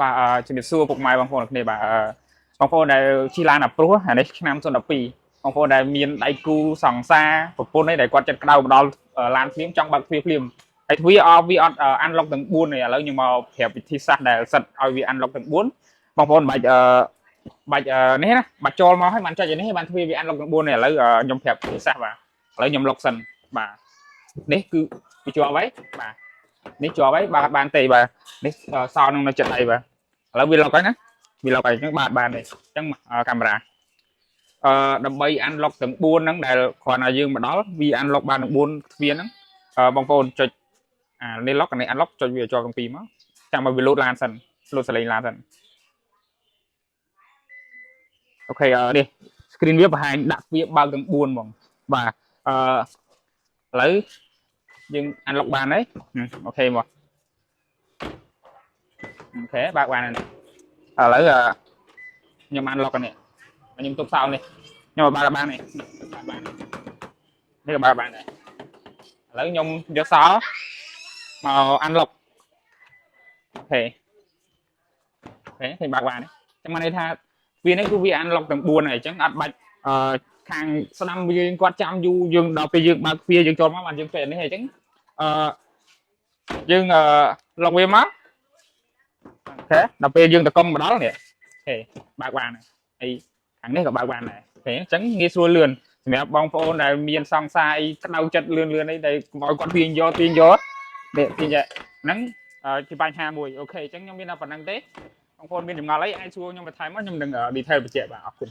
បាទជំរាបសួរពុកម៉ែបងប្អូនគ្នាបាទបងប្អូនដែលជិះឡានអាព្រោះអានេះឆ្នាំ2012បងប្អូនដែលមានដៃគូសង្សារប្រពន្ធនេះដែលគាត់ចិត្តក្តៅមកដល់ឡានភ្លាមចង់បើកទ្វារភ្លាមហើយទ្វារវាអត់អានឡុកទាំង4នេះឥឡូវខ្ញុំមកប្រាប់វិធីសាស្ត្រដែលសិតឲ្យវាអានឡុកទាំង4បងប្អូនបាច់នេះណាបាច់ចូលមកឲ្យបានចុចនេះបានទ្វារវាអានឡុកទាំង4នេះឥឡូវខ្ញុំប្រាប់វិធីសាស្ត្របាទឥឡូវខ្ញុំឡុកសិនបាទនេះគឺវាជាប់ហើយបាទនេះជាប់ហើយបាទបានទេបាទនេះសោនឹងនៅចិត្តអីបាទឥឡូវវាឡុកហើយណាវាឡុកហើយអញ្ចឹងបានទេអញ្ចឹងកាមេរ៉ាដើម្បីអានឡុកទាំង4ហ្នឹងដែលគ្រាន់តែយើងមកដល់វាអានឡុកបានទាំង4ទ្វារហ្នឹងបងប្អូនចុចនេះឡុកនេះអានឡុកចុចវាជាប់ទាំងពីរមកចាំឲ្យវាលូតឡានសិនលូតសលេងឡានសិនអូខេនេះ screen វាបង្ហាញដាក់ទ្វារបើកទាំង4ហ្មងបាទឥឡូវយើងអានឡុកបានហើយអូខេមកអូខេបើកបានហើយឥឡូវខ្ញុំអានឡុកនេះខ្ញុំទុកសោនេះខ្ញុំបើកបាននេះបាននេះក៏បើកបានដែរឥឡូវខ្ញុំយកសោមកអានឡុកអូខេឃើញបើកបានចឹងមកន័យថាវានេះគឺវាអានឡុកទាំង4ហើយអញ្ចឹងអត់បាច់ខាងស្ដាំវាគាត់ចាំយូរយើងដល់ពេលយើងបើកទ្វារយើងចូលមកបានយើងពេលនេះអញ្ចឹងយើងឡុកវាមកអូខេដល់ពេលយើងតកុំមកដល់នេះអូខេបើកបានហើយខាងនេះក៏បើកបានដែរអូខេអញ្ចឹងងាយស្រួលលឿនសម្រាប់បងប្អូនដែលមានសង្សារក្តៅចិត្តលឿននេះដែលឲ្យគាត់ទាញយកនេះទាញហ្នឹងជាបញ្ហាមួយអូខេអញ្ចឹងខ្ញុំមានតែប៉ុណ្្នឹងទេបងប្អូនមានចម្ងល់អីអាចសួរខ្ញុំបន្ថែមមកខ្ញុំនឹង detail បញ្ជាក់បាទអរគុណ